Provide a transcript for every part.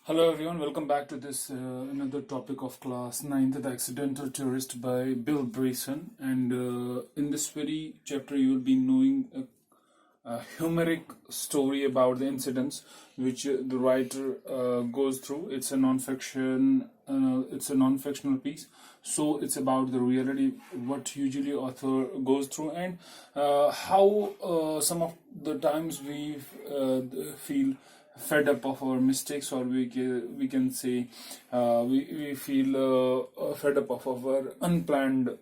Hello everyone, welcome back to this another topic of class 9th, The Accidental Tourist by Bill Bryson. And in this very chapter, you will be knowing a humoric story about the incidents which the writer goes through. It's a non-fiction. It's a non-fictional piece, so it's about the reality, what usually author goes through, and how some of the times we feel fed up of our mistakes, or we can say we feel fed up of our unplanned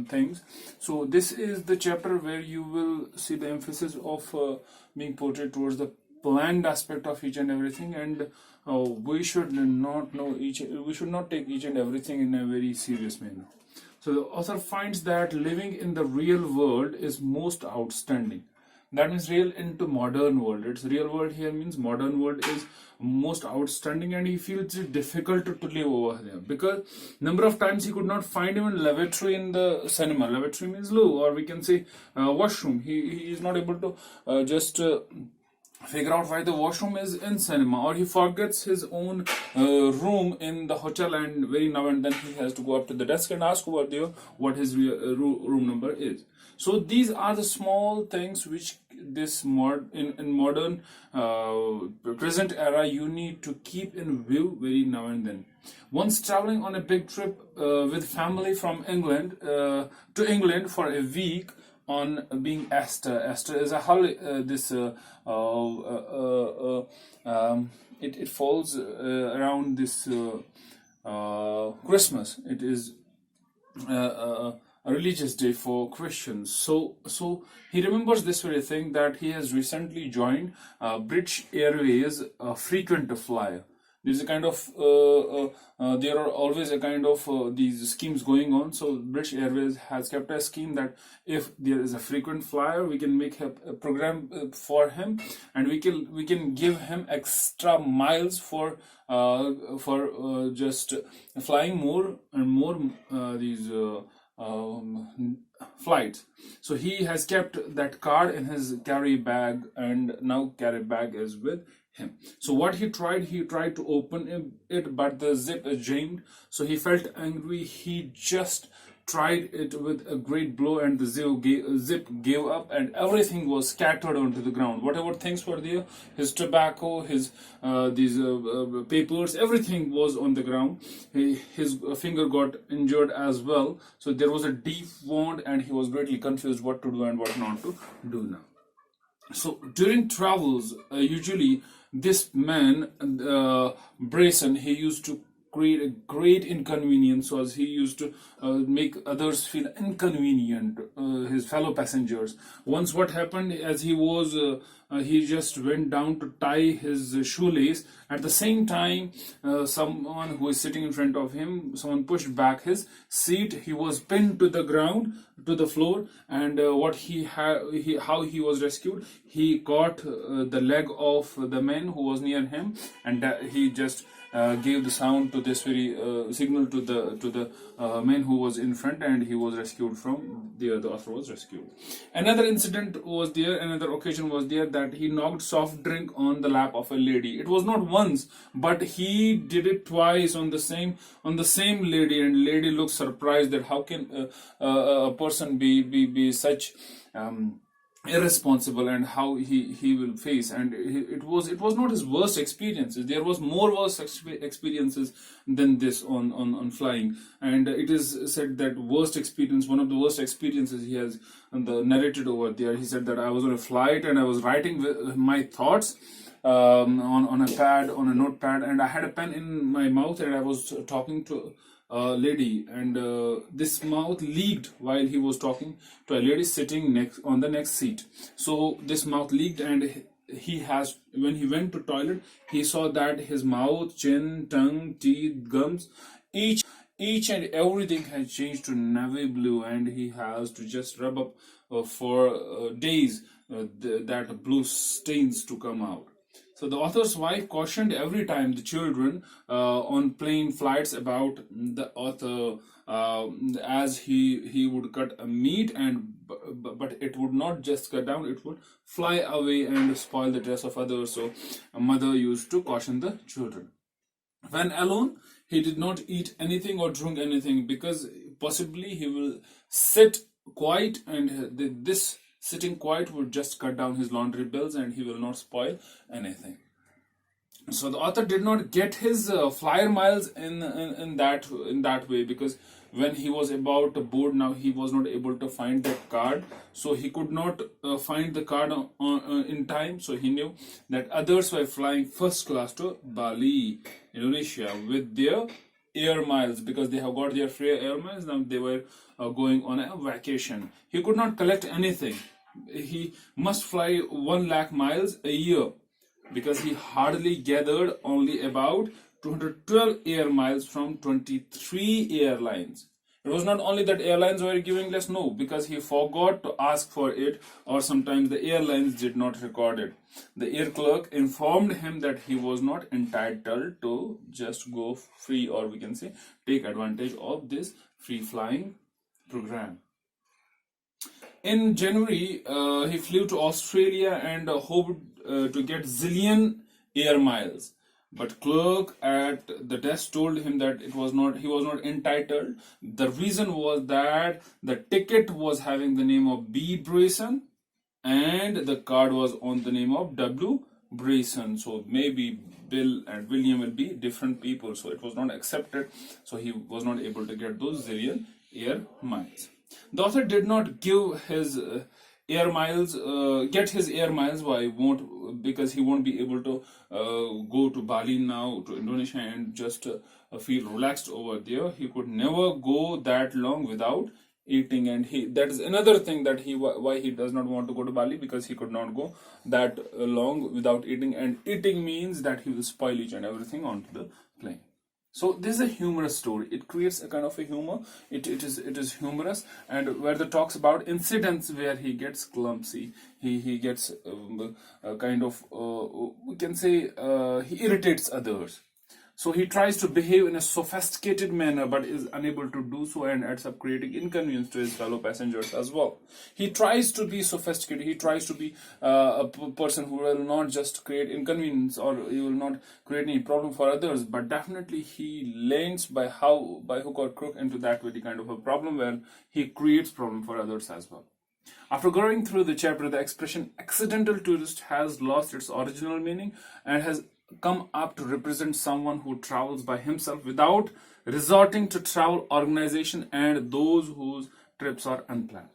things. So this is the chapter where you will see the emphasis of being portrayed towards the planned aspect of each and everything, and we should not take each and everything in a very serious manner. So the author finds that living in the real world is most outstanding. That means real into modern world. It's real world here means modern world is most outstanding, and he feels it difficult to live over there because number of times he could not find even lavatory in the cinema. Lavatory means loo, or we can say washroom. He is not able to just figure out why the washroom is in cinema, or he forgets his own room in the hotel, and very now and then he has to go up to the desk and ask over there what his room number is. So these are the small things which this in modern present era you need to keep in view very now and then. Once traveling on a big trip with family from England to England for a week, on being Esther. Esther is a holiday. It falls around this Christmas. It is a religious day for Christians. So he remembers this very thing, that he has recently joined British Airways frequent flyer. There's a kind of there are always a kind of these schemes going on. So British Airways has kept a scheme that if there is a frequent flyer, we can make a program for him, and we can give him extra miles for just flying more and more these flights. So he has kept that card in his carry bag, and now carry bag is with him. So what he tried to open it, but the zip is jammed. So he felt angry. He just tried it with a great blow, and the zip gave up, and everything was scattered onto the ground. Whatever things were there, his tobacco, his these papers, everything was on the ground. His finger got injured as well. So there was a deep wound, and he was greatly confused what to do and what not to do now. So during travels, usually this man, Bryson, he used to create a great inconvenience, as he used to make others feel inconvenient, his fellow passengers. Once what happened, as he just went down to tie his shoelace. At the same time, someone who is sitting in front of him, someone pushed back his seat. He was pinned to the ground, to the floor, and how he was rescued. He caught the leg of the man who was near him, and he just gave the sound to this very signal to the man who was in front, and he was rescued from there. The author was rescued. Another incident was there. Another occasion was there that he knocked soft drink on the lap of a lady. It was not once, but he did it twice on the same lady, and lady looked surprised that how can a person be such irresponsible, and how he will face. And it was not his worst experiences. There was more worst experiences than this on flying. And it is said that one of the worst experiences he has narrated over there. He said that I was on a flight, and I was writing my thoughts on a notepad, and I had a pen in my mouth, and I was talking to lady, and this mouth leaked while he was talking to a lady sitting on the next seat. So this mouth leaked, and when he went to toilet, he saw that his mouth, chin, tongue, teeth, gums, each and everything has changed to navy blue, and he has to just rub up for days that blue stains to come out. So the author's wife cautioned every time the children on plane flights about the author, as he would cut a meat, and but it would not just cut down, it would fly away and spoil the dress of others. So a mother used to caution the children. When alone, he did not eat anything or drink anything, because possibly he will sit quiet, and this sitting quiet would just cut down his laundry bills and he will not spoil anything. So the author did not get his flyer miles in that way, because when he was about to board, now he was not able to find that card, so he could not find the card in time. So he knew that others were flying first class to Bali, Indonesia, with their air miles, because they have got their free air miles. Now they were going on a vacation. He could not collect anything. He must fly 1 lakh miles a year, because he hardly gathered only about 212 air miles from 23 airlines. It was not only that airlines were giving less, no, because he forgot to ask for it, or sometimes the airlines did not record it. The air clerk informed him that he was not entitled to just go free, or we can say take advantage of this free flying program. In January, he flew to Australia and hoped to get zillion air miles. But clerk at the desk told him that he was not entitled. The reason was that the ticket was having the name of B. Brayson and the card was on the name of W. Brayson. So maybe Bill and William will be different people. So it was not accepted. So he was not able to get those zillion air miles. The author did not give his air miles, get his air miles. Why won't? Because he won't be able to go to Bali now, to Indonesia, and just feel relaxed over there. He could never go that long without eating, and that is another thing that why he does not want to go to Bali, because he could not go that long without eating, and eating means that he will spoil each and everything onto the plane. So this is a humorous story. It creates a kind of a humor. It is humorous, and where the talks about incidents where he gets clumsy, he gets kind of we can say he irritates others. So he tries to behave in a sophisticated manner but is unable to do so, and ends up creating inconvenience to his fellow passengers as well. He tries to be sophisticated. He tries to be a person who will not just create inconvenience, or he will not create any problem for others, but definitely he lands by hook or crook into that very kind of a problem where he creates problem for others as well. After going through the chapter, the expression accidental tourist has lost its original meaning and has come up to represent someone who travels by himself without resorting to travel organization and those whose trips are unplanned.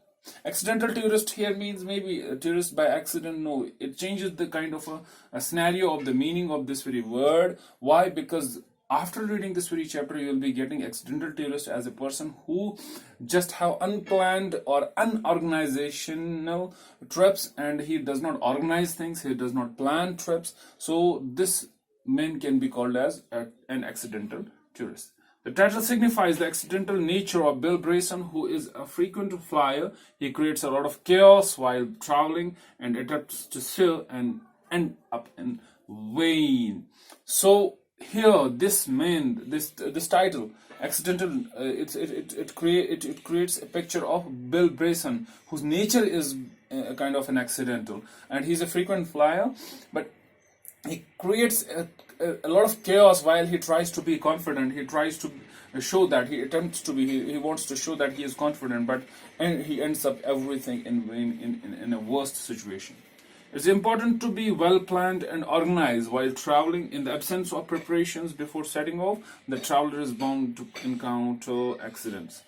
Accidental tourist here means maybe a tourist by accident. No, it changes the kind of a scenario of the meaning of this very word. Why? Because after reading this very chapter, you will be getting accidental tourist as a person who just have unplanned or unorganizational trips, and he does not organize things, he does not plan trips. So this man can be called as an accidental tourist. The title signifies the accidental nature of Bill Brayson, who is a frequent flyer. He creates a lot of chaos while traveling and attempts to steal and end up in vain. So here, this title, accidental, it creates a picture of Bill Brayson, whose nature is kind of an accidental, and he's a frequent flyer, but he creates a lot of chaos while he tries to be confident. He tries to show that he attempts to be. He wants to show that he is confident, but he ends up everything in a worst situation. It's important to be well planned and organized while traveling. In the absence of preparations before setting off, the traveler is bound to encounter accidents.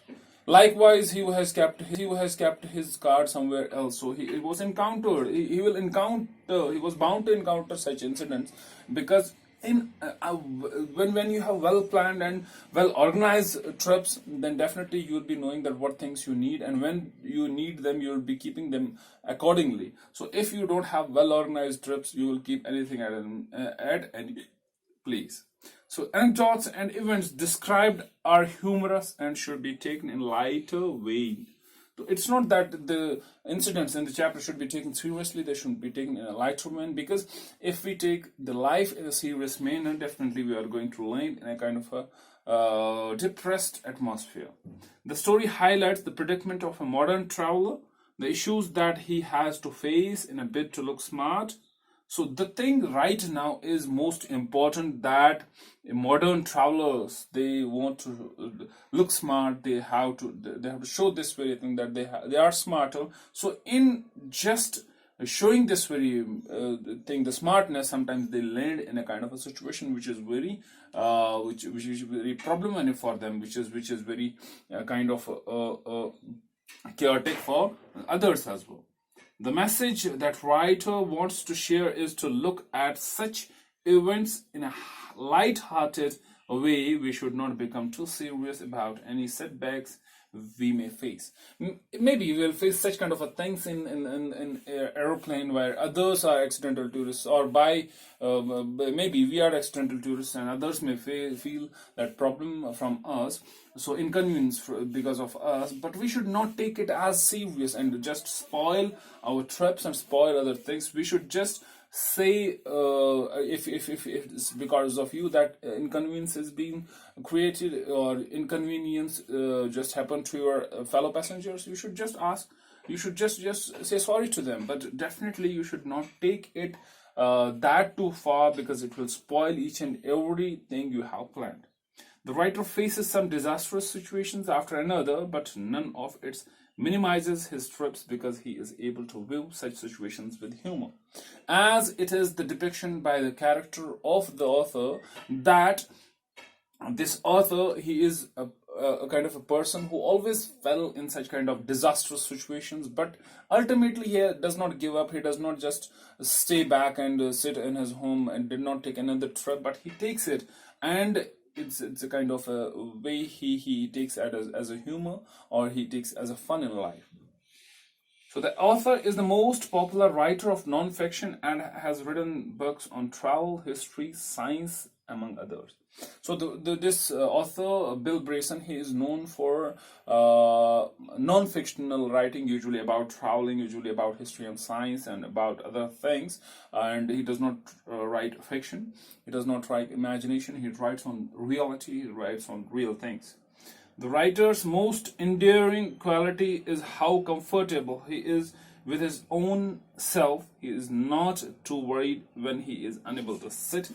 Likewise, he who has kept his card somewhere else, so he was encountered. He will encounter. He was bound to encounter such incidents, because when you have well planned and well organized trips, then definitely you will be knowing that what things you need, and when you need them, you will be keeping them accordingly. So if you don't have well organized trips, you will keep anything at any place. So anecdotes and events described are humorous and should be taken in lighter vein. So it's not that the incidents in the chapter should be taken seriously, they should be taken in a lighter manner, because if we take the life in a serious manner, definitely we are going to land in a kind of a depressed atmosphere. The story highlights the predicament of a modern traveler, the issues that he has to face in a bid to look smart, So the thing right now is most important that modern travelers, they want to look smart. They have to show this very thing that they are smarter. So in just showing this very thing, the smartness, sometimes they land in a kind of a situation which is very which is very problematic for them, which is very kind of chaotic for others as well. The message that writer wants to share is to look at such events in a light-hearted way. We should not become too serious about any setbacks we may face. Maybe we will face such kind of a things in aeroplane where others are accidental tourists, or by maybe we are accidental tourists and others may feel that problem from us, so inconvenience because of us. But we should not take it as serious and just spoil our trips and spoil other things. We should just say if it's because of you that inconvenience is being created, or inconvenience just happened to your fellow passengers, you should just ask, you should just say sorry to them. But definitely you should not take it that too far, because it will spoil each and everything you have planned. The writer faces some disastrous situations after another, but none of it minimizes his trips, because he is able to view such situations with humor, as it is the depiction by the character of the author that this author, he is a kind of a person who always fell in such kind of disastrous situations, but ultimately he does not give up. He does not just stay back and sit in his home and did not take another trip, but he takes it, and it's a kind of a way he takes it as a humor, or he takes as a fun in life. So the author is the most popular writer of non-fiction and has written books on travel, history, science, among others. So this author, Bill Bryson, he is known for non-fictional writing, usually about traveling, usually about history and science and about other things. And he does not write fiction. He does not write imagination. He writes on reality. He writes on real things. The writer's most endearing quality is how comfortable he is with his own self. He is not too worried when he is unable to sit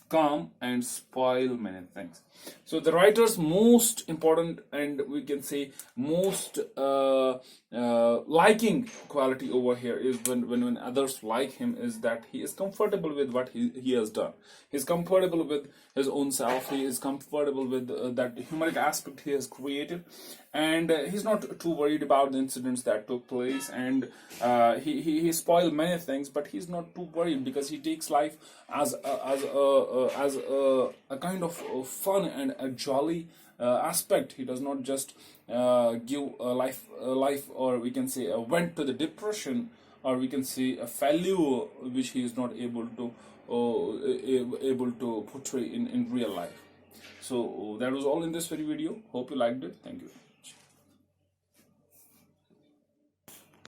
calm and spoil many things. So the writer's most important, and we can say most liking quality over here is when others like him, is that he is comfortable with what he has done. He's comfortable with his own self. He is comfortable with that humoric aspect he has created, and he's not too worried about the incidents that took place, and he spoiled many things, but he's not too worried, because he takes life as a kind of fun and a jolly aspect. He does not just give a life, or we can say a vent to the depression, or we can say a failure which he is not able to portray in real life. So that was all in this very video. Hope you liked it. Thank you.